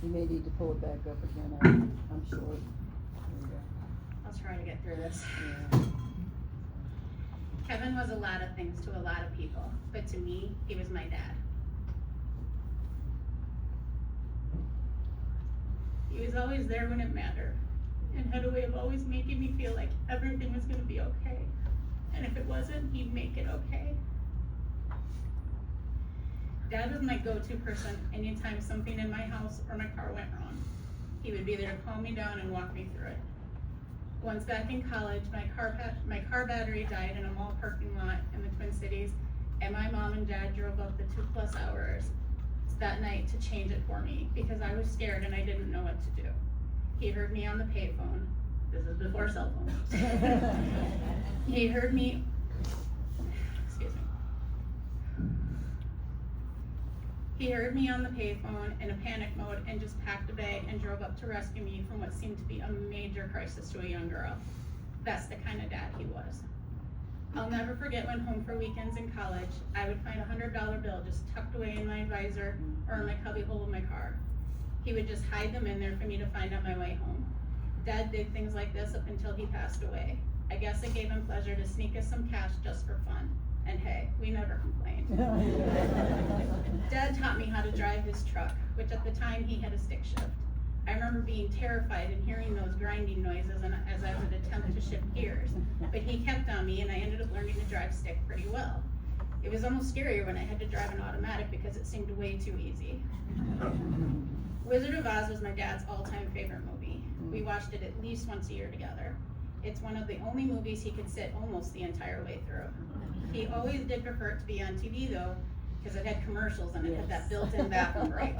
You may need to pull it back up again, I'm short. There you go. I'll try to get through this. Yeah. Kevin was a lot of things to a lot of people, but to me, he was my dad. He was always there when it mattered, and had a way of always making me feel like everything was gonna be okay. And if it wasn't, he'd make it okay. Dad was my go-to person anytime something in my house or my car went wrong. He would be there to calm me down and walk me through it. Once back in college, my car battery died in a mall parking lot in the Twin Cities, and my mom and dad drove up the 2+ hours that night to change it for me because I was scared and I didn't know what to do. He heard me on the payphone. This is before cell phones. He heard me, excuse me. He heard me on the payphone in a panic mode and just packed a bag and drove up to rescue me from what seemed to be a major crisis to a young girl. That's the kind of dad he was. I'll never forget when home for weekends in college, I would find a $100 bill just tucked away in my visor or in my cubby hole of my car. He would just hide them in there for me to find on my way home. Dad did things like this up until he passed away. I guess it gave him pleasure to sneak us some cash just for fun. And hey, we never complained. Dad taught me how to drive his truck, which at the time he had a stick shift. I remember being terrified and hearing those grinding noises as I would attempt to shift gears, but he kept on me and I ended up learning to drive stick pretty well. It was almost scarier when I had to drive an automatic because it seemed way too easy. Wizard of Oz was my dad's all-time favorite movie. We watched it at least once a year together. It's one of the only movies he could sit almost the entire way through. He always did prefer it to be on TV though, because it had commercials and it had that built-in bathroom break.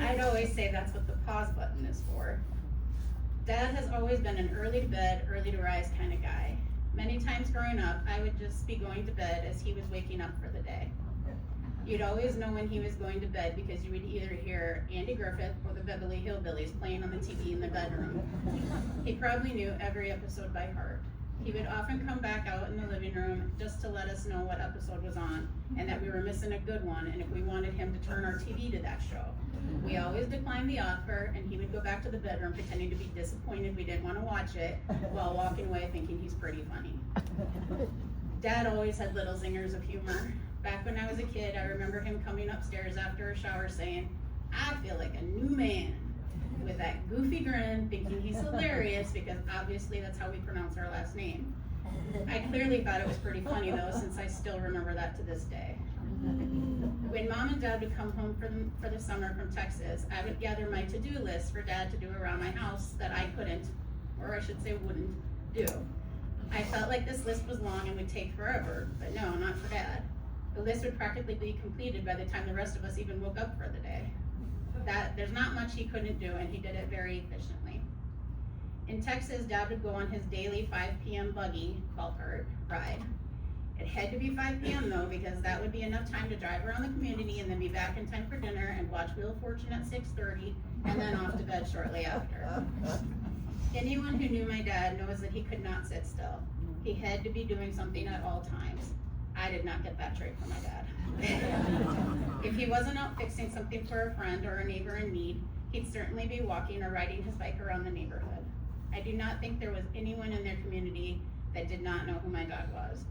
I'd always say that's what the pause button is for. Dad has always been an early to bed, early to rise kind of guy. Many times growing up, I would just be going to bed as he was waking up for the day. You'd always know when he was going to bed because you would either hear Andy Griffith or the Beverly Hillbillies playing on the TV in the bedroom. He probably knew every episode by heart. He would often come back out in the living room just to let us know what episode was on and that we were missing a good one and if we wanted him to turn our TV to that show. We always declined the offer and he would go back to the bedroom pretending to be disappointed we didn't want to watch it while walking away thinking he's pretty funny. Dad always had little zingers of humor. Back when I was a kid, I remember him coming upstairs after a shower saying, "I feel like a new man," with that goofy grin, thinking he's hilarious because obviously that's how we pronounce our last name. I clearly thought it was pretty funny though, since I still remember that to this day. When Mom and Dad would come home for the summer from Texas, I would gather my to-do list for Dad to do around my house that I couldn't, or I should say wouldn't, do. I felt like this list was long and would take forever, but no, not for Dad. The list would practically be completed by the time the rest of us even woke up for the day. There's not much he couldn't do, and he did it very efficiently. In Texas, Dad would go on his daily 5 p.m. buggy, golf cart ride. It had to be 5 p.m. though, because that would be enough time to drive around the community and then be back in time for dinner and watch Wheel of Fortune at 6:30 and then off to bed shortly after. Anyone who knew my dad knows that he could not sit still. He had to be doing something at all times. I did not get that trait from my dad. If he wasn't out fixing something for a friend or a neighbor in need, he'd certainly be walking or riding his bike around the neighborhood. I do not think there was anyone in their community that did not know who my dad was.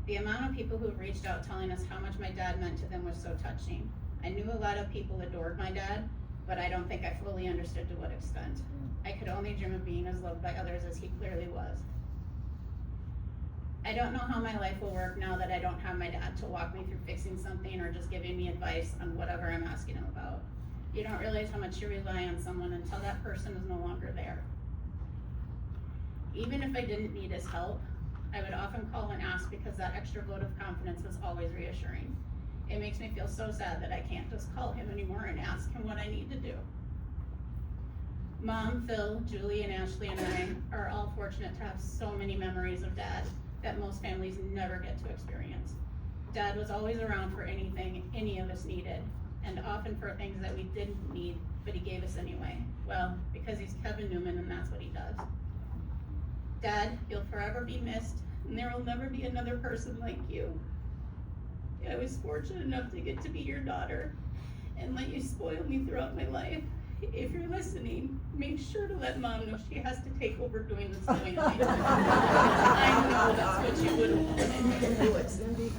The amount of people who have reached out telling us how much my dad meant to them was so touching. I knew a lot of people adored my dad, but I don't think I fully understood to what extent. I could only dream of being as loved by others as he clearly was. I don't know how my life will work now that I don't have my dad to walk me through fixing something or just giving me advice on whatever I'm asking him about. You don't realize how much you rely on someone until that person is no longer there. Even if I didn't need his help, I would often call and ask because that extra vote of confidence was always reassuring. It makes me feel so sad that I can't just call him anymore and ask him what I need to do. Mom, Phil, Julie, and Ashley and I are all fortunate to have so many memories of Dad that most families never get to experience. Dad was always around for anything any of us needed, and often for things that we didn't need, but he gave us anyway. Well, because he's Kevin Naumann and that's what he does. Dad, you'll forever be missed, and there will never be another person like you. I was fortunate enough to get to be your daughter, and let you spoil me throughout my life. If you're listening, make sure to let Mom know she has to take over doing the sewing on my I know that's what you would have wanted. You can do it, Cindy.